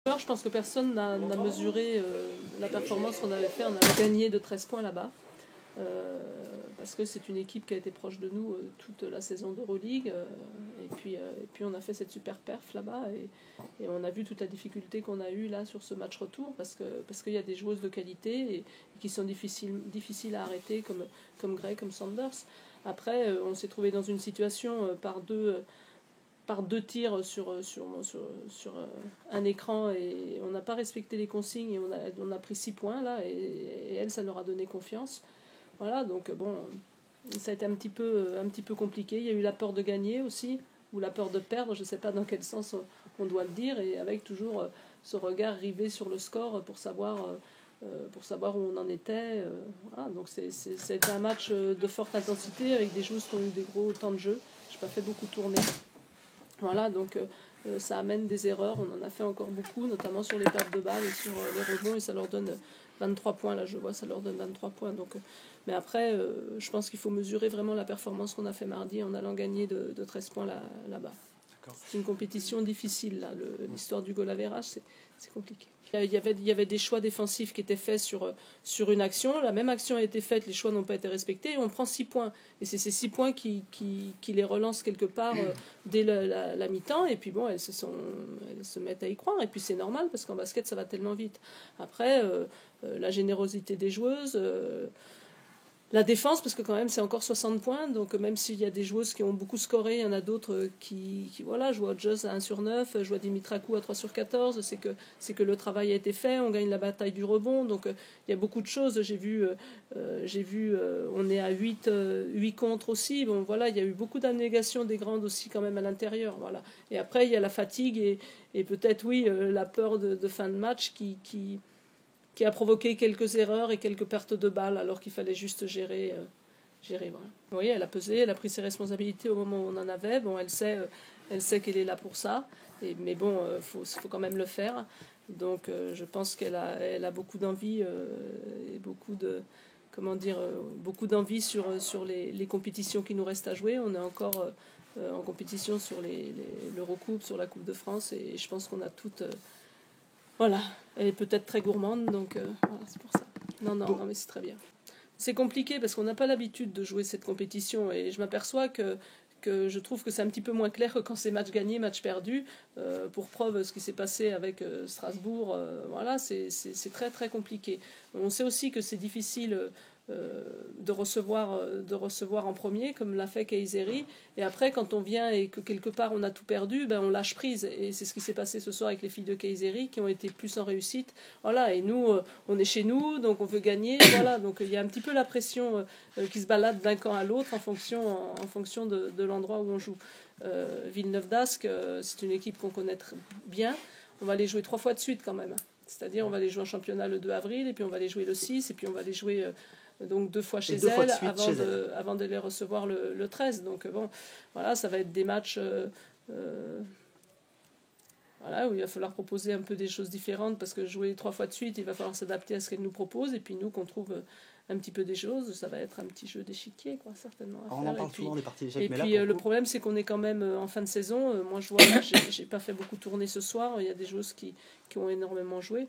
Je pense que personne n'a mesuré la performance qu'on avait fait. On a gagné de 13 points là-bas. Parce que c'est une équipe qui a été proche de nous toute la saison d'Euroleague. Et puis on a fait cette super perf là-bas. Et on a vu toute la difficulté qu'on a eue là sur ce match retour. Parce qu'il y a des joueuses de qualité et qui sont difficiles à arrêter, comme Gray, comme Sanders. Après, on s'est trouvé dans une situation par deux tirs sur un écran et on n'a pas respecté les consignes et on a pris 6 points là et elle, ça leur a donné confiance. Voilà, donc bon, ça a été un petit peu compliqué. Il y a eu la peur de gagner aussi, ou la peur de perdre, je ne sais pas dans quel sens on doit le dire, et avec toujours ce regard rivé sur le score pour savoir où on en était. Voilà, donc c'était un match de forte intensité avec des joueurs qui ont eu des gros temps de jeu. Je n'ai pas fait beaucoup tourner. Voilà, donc ça amène des erreurs. On en a fait encore beaucoup, notamment sur les pertes de balles et sur les rebonds, et ça leur donne 23 points. Là, je vois, ça leur donne 23 points. Donc, mais après, je pense qu'il faut mesurer vraiment la performance qu'on a fait mardi en allant gagner de 13 points là-bas. C'est une compétition difficile, là. L'histoire du goal average, c'est compliqué. Il y avait des choix défensifs qui étaient faits sur une action. La même action a été faite, les choix n'ont pas été respectés, et on prend 6 points. Et c'est ces 6 points qui les relancent quelque part dès la mi-temps. Et puis bon, elles se mettent à y croire. Et puis c'est normal, parce qu'en basket, ça va tellement vite. Après, la générosité des joueuses... La défense, parce que quand même c'est encore 60 points, donc même s'il y a des joueuses qui ont beaucoup scoré, il y en a d'autres qui voilà, je vois Joss à 1 sur 9, je vois Dimitrakou à 3 sur 14, c'est que le travail a été fait, on gagne la bataille du rebond, donc il y a beaucoup de choses. J'ai vu on est à 8 contre aussi, bon voilà, il y a eu beaucoup d'abnégation des grandes aussi quand même à l'intérieur, voilà. Et après il y a la fatigue et peut-être oui la peur de fin de match qui a provoqué quelques erreurs et quelques pertes de balles alors qu'il fallait juste gérer. Voilà. Oui, elle a pesé, elle a pris ses responsabilités au moment où on en avait. Bon, elle sait qu'elle est là pour ça, mais bon, faut quand même le faire. Donc, je pense qu'elle a beaucoup d'envie et beaucoup d'envie sur les compétitions qui nous restent à jouer. On est encore en compétition sur l'Eurocoupe, sur la Coupe de France, et je pense qu'on a toutes. Voilà, elle est peut-être très gourmande, donc voilà, c'est pour ça. Non, mais c'est très bien. C'est compliqué parce qu'on n'a pas l'habitude de jouer cette compétition et je m'aperçois que je trouve que c'est un petit peu moins clair que quand c'est match gagné, match perdu. Pour preuve, ce qui s'est passé avec Strasbourg, voilà, c'est très très compliqué. On sait aussi que c'est difficile de recevoir en premier, comme l'a fait Kayseri. Et après, quand on vient et que quelque part on a tout perdu, ben on lâche prise. Et c'est ce qui s'est passé ce soir avec les filles de Kayseri qui ont été plus en réussite. Voilà, et nous, on est chez nous, donc on veut gagner. Voilà, donc il y a un petit peu la pression qui se balade d'un camp à l'autre en fonction de l'endroit où on joue. Villeneuve d'Ascq, c'est une équipe qu'on connaît bien. On va les jouer 3 fois de suite quand même. C'est-à-dire on va les jouer en championnat le 2 avril, et puis on va les jouer le 6, et puis on va les jouer donc 2 fois chez elle avant de les recevoir le 13. Donc bon, voilà, ça va être des matchs voilà, où il va falloir proposer un peu des choses différentes, parce que jouer 3 fois de suite, il va falloir s'adapter à ce qu'elle nous propose, et puis nous, qu'on trouve un petit peu des choses, ça va être un petit jeu d'échiquier, quoi, certainement. On en parle souvent des parties d'échecs, et puis le problème, c'est qu'on est quand même en fin de saison. Moi, je vois, là, j'ai pas fait beaucoup tourner ce soir. Il y a des joueuses qui ont énormément joué.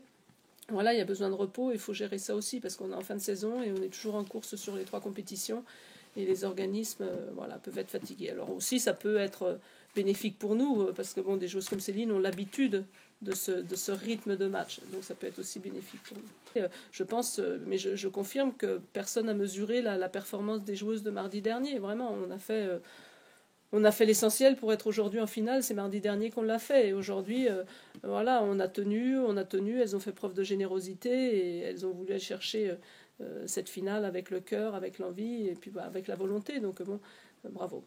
Voilà, il y a besoin de repos, il faut gérer ça aussi, parce qu'on est en fin de saison et on est toujours en course sur les 3 compétitions, et les organismes voilà, peuvent être fatigués. Alors aussi, ça peut être bénéfique pour nous, parce que bon, des joueuses comme Céline ont l'habitude de ce rythme de match, donc ça peut être aussi bénéfique pour nous. Je pense, mais je confirme que personne n'a mesuré la performance des joueuses de mardi dernier. Vraiment, on a fait l'essentiel pour être aujourd'hui en finale. C'est mardi dernier qu'on l'a fait. Et aujourd'hui, voilà, on a tenu. Elles ont fait preuve de générosité et elles ont voulu aller chercher cette finale avec le cœur, avec l'envie et puis avec la volonté. Donc bon, bravo.